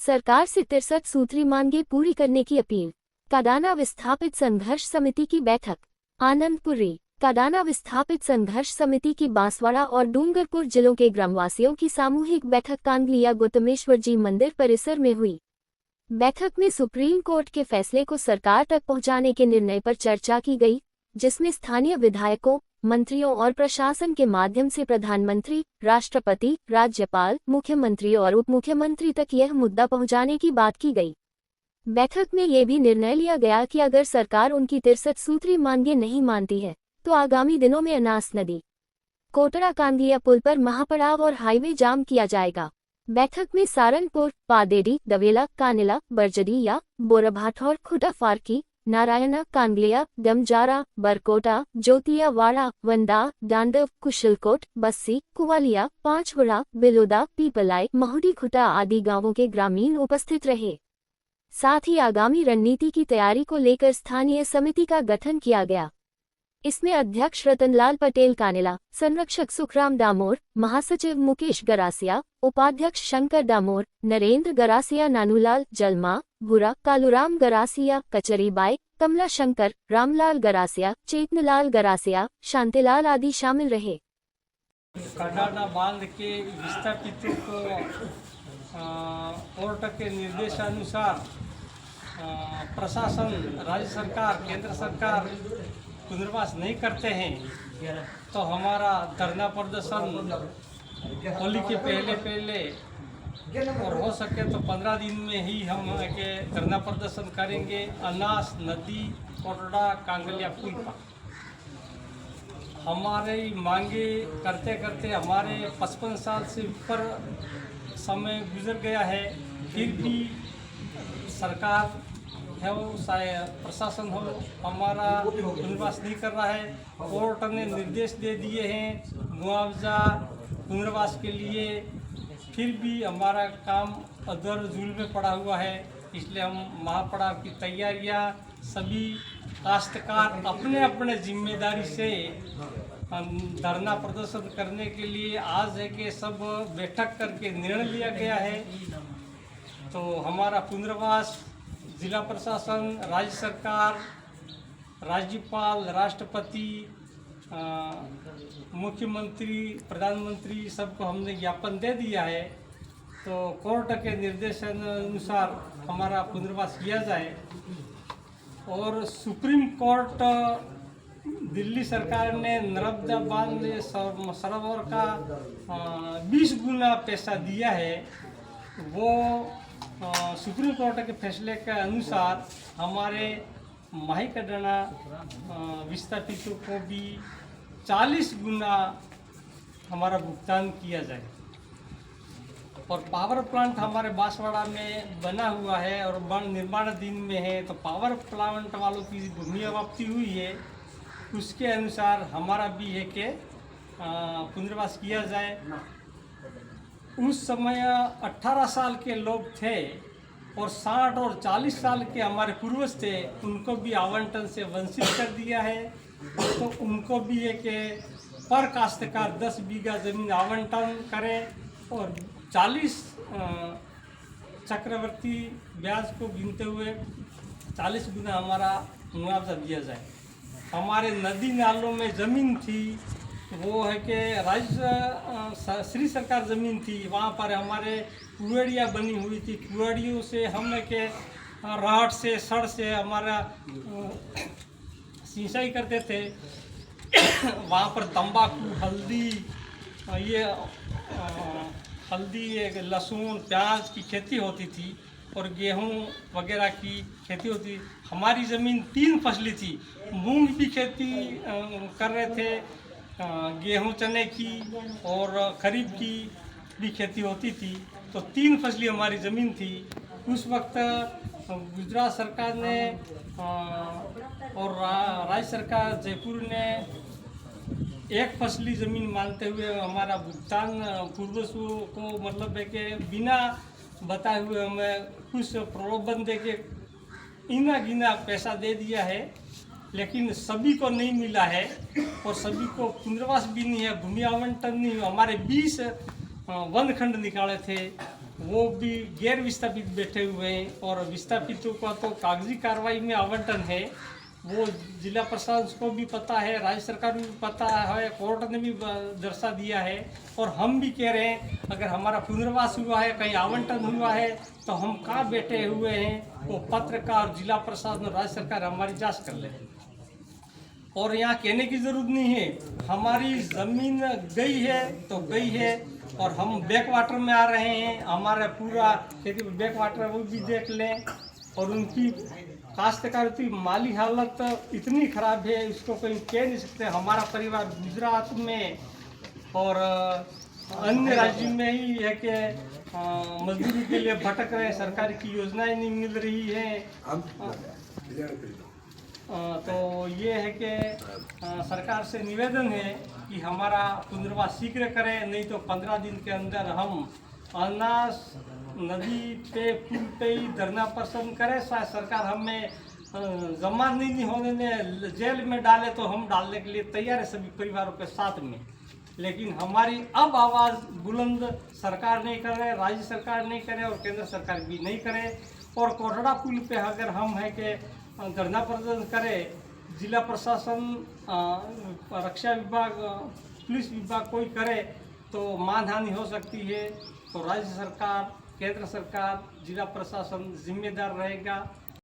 सरकार से 63 सूत्री मांगे पूरी करने की अपील। काडाना विस्थापित संघर्ष समिति की बैठक। आनंदपुरी। काडाना विस्थापित संघर्ष समिति की बांसवाड़ा और डूंगरपुर जिलों के ग्रामवासियों की सामूहिक बैठक कांगलिया गौतमेश्वर जी मंदिर परिसर में हुई। बैठक में सुप्रीम कोर्ट के फैसले को सरकार तक पहुंचाने के निर्णय पर चर्चा की गई, जिसमें स्थानीय विधायकों, मंत्रियों और प्रशासन के माध्यम से प्रधानमंत्री, राष्ट्रपति, राज्यपाल, मुख्यमंत्री और उप मुख्यमंत्री तक यह मुद्दा पहुंचाने की बात की गई। बैठक में यह भी निर्णय लिया गया कि अगर सरकार उनकी 63 सूत्री मांगे नहीं मानती है तो आगामी दिनों में अनास नदी, कोटड़ा कांगलिया पुल पर महापड़ाव और हाईवे जाम किया जाएगा। बैठक में सारनपुर, पादेड़ी, दवेला, कानेला, बरजदिया, बोराभाठौर, खुटा फारकी, नारायणा, कांगलिया, गमजारा, बरकोटा, जोतिया वाड़ा, वंदा, डांडव, कुशलकोट, बस्सी, कुवालिया, पांचवड़ा, बिलोदा, पीपलाई, महुडी खुटा आदि गांवों के ग्रामीण उपस्थित रहे। साथ ही आगामी रणनीति की तैयारी को लेकर स्थानीय समिति का गठन किया गया। इसमें अध्यक्ष रतनलाल पटेल कानेला, संरक्षक सुखराम डामोर, महासचिव मुकेश गरासिया, उपाध्यक्ष शंकर डामोर, नरेंद्र गरासिया, नानूलाल जलमा, भूरा, कालूराम गरासिया, कचरीबाई, कमला शंकर, रामलाल गरासिया, चेतनलाल गरासिया, शांतिलाल आदि शामिल रहे। काडाना बांध के विस्थापितों को कोर्ट के निर्देशानुसार प्रशासन, राज्य सरकार, केंद्र सरकार पुनर्वास नहीं करते हैं तो हमारा धरना प्रदर्शन होली के पहले और हो सके तो 15 दिन में ही हम के धरना प्रदर्शन करेंगे अनास नदी, कोटड़ा, कांगलिया पुल पर। हमारी मांगे करते करते हमारे 55 साल से ऊपर समय गुजर गया है, फिर भी सरकार है वो शायद प्रशासन हो हमारा पुनर्वास नहीं कर रहा है। कोर्ट ने निर्देश दे दिए हैं मुआवजा पुनर्वास के लिए, फिर भी हमारा काम अधर झूल में पड़ा हुआ है। इसलिए हम महापड़ाव की तैयारियां सभी काश्तकार अपने अपने जिम्मेदारी से धरना प्रदर्शन करने के लिए आज है कि सब बैठक करके निर्णय लिया गया है। तो हमारा पुनर्वास जिला प्रशासन, राज्य सरकार, राज्यपाल, राष्ट्रपति, मुख्यमंत्री, प्रधानमंत्री सबको हमने ज्ञापन दे दिया है। तो कोर्ट के निर्देशानुसार हमारा पुनर्वास किया जाए। और सुप्रीम कोर्ट दिल्ली सरकार ने नर्मदा बांध सरोवर का 20 गुना पैसा दिया है। वो सुप्रीम कोर्ट के फैसले के अनुसार हमारे माही काडाना विस्थापितों को भी 40 गुना हमारा भुगतान किया जाए। और पावर प्लांट हमारे बांसवाड़ा में बना हुआ है और निर्माणाधीन में है, तो पावर प्लांट वालों की भूमि अवाप्ति हुई है, उसके अनुसार हमारा भी है कि पुनर्वास किया जाए। उस समय 18 साल के लोग थे और 60 और 40 साल के हमारे पूर्वज थे, उनको भी आवंटन से वंचित कर दिया है। तो उनको भी है कि पर काश्तकार 10 बीघा ज़मीन आवंटन करें और 40 चक्रवर्ती ब्याज को गिनते हुए 40 गुना हमारा मुआवजा दिया जाए। हमारे नदी नालों में ज़मीन थी, वो है कि राज्य श्री सरकार ज़मीन थी, वहाँ पर हमारे कुएड़ियाँ बनी हुई थी। कुएड़ियों से हम के राहट से सड़ से हमारा सिंचाई करते थे। वहाँ पर तंबाकू, हल्दी, लहसुन, प्याज की खेती होती थी और गेहूँ वगैरह की खेती होती। हमारी ज़मीन 3 फसली थी, मूंग की खेती कर रहे थे, गेहूं चने की और खरीफ की भी खेती होती थी। तो 3 फसली हमारी ज़मीन थी। उस वक्त गुजरात सरकार ने और राज्य सरकार जयपुर ने 1 फसली ज़मीन मानते हुए हमारा भुगतान पूर्वजों को मतलब है कि बिना बताए हुए हमें कुछ प्रलोभन दे के इना गिना पैसा दे दिया है, लेकिन सभी को नहीं मिला है और सभी को पुनर्वास भी नहीं है, भूमि आवंटन नहीं। हमारे 20 वन खंड निकाले थे वो भी गैर विस्थापित बैठे हुए हैं और विस्थापितों का तो कागजी कार्रवाई में आवंटन है, वो जिला प्रशासन को भी पता है, राज्य सरकार को भी पता है, कोर्ट ने भी दर्शा दिया है। और हम भी कह रहे हैं अगर हमारा पुनर्वास हुआ है, कहीं आवंटन हुआ है तो हम कहाँ बैठे हुए हैं, वो पत्रकार, जिला प्रशासन और राज्य सरकार हमारी जांच कर ले। और यहाँ कहने की जरूरत नहीं है, हमारी ज़मीन गई है तो गई है और हम बैक वाटर में आ रहे हैं, हमारा पूरा खेती बैक वाटर वो भी देख लें। और उनकी काश्तकार की माली हालत इतनी ख़राब है, इसको कहीं कह नहीं सकते। हमारा परिवार गुजरात में और अन्य राज्य में ही है कि मजदूरी के लिए भटक रहे हैं, सरकार की योजनाएं नहीं मिल रही हैं। तो ये है कि सरकार से निवेदन है कि हमारा पुनर्वास शीघ्र करें, नहीं तो 15 दिन के अंदर हम अनास नदी पे पुल पे ही धरना प्रदर्शन करें। शायद सरकार हमें जमानत नहीं होने में जेल में डाले तो हम डालने के लिए तैयार है सभी परिवारों के साथ में। लेकिन हमारी अब आवाज़ बुलंद सरकार नहीं कर रहे, राज्य सरकार नहीं करे और केंद्र सरकार भी नहीं करे। और कोटड़ा पुल पे अगर हम है कि धरना प्रदर्शन करें, जिला प्रशासन, रक्षा विभाग, पुलिस विभाग कोई करे तो मानहानि हो सकती है। तो राज्य सरकार, केंद्र सरकार, जिला प्रशासन जिम्मेदार रहेगा।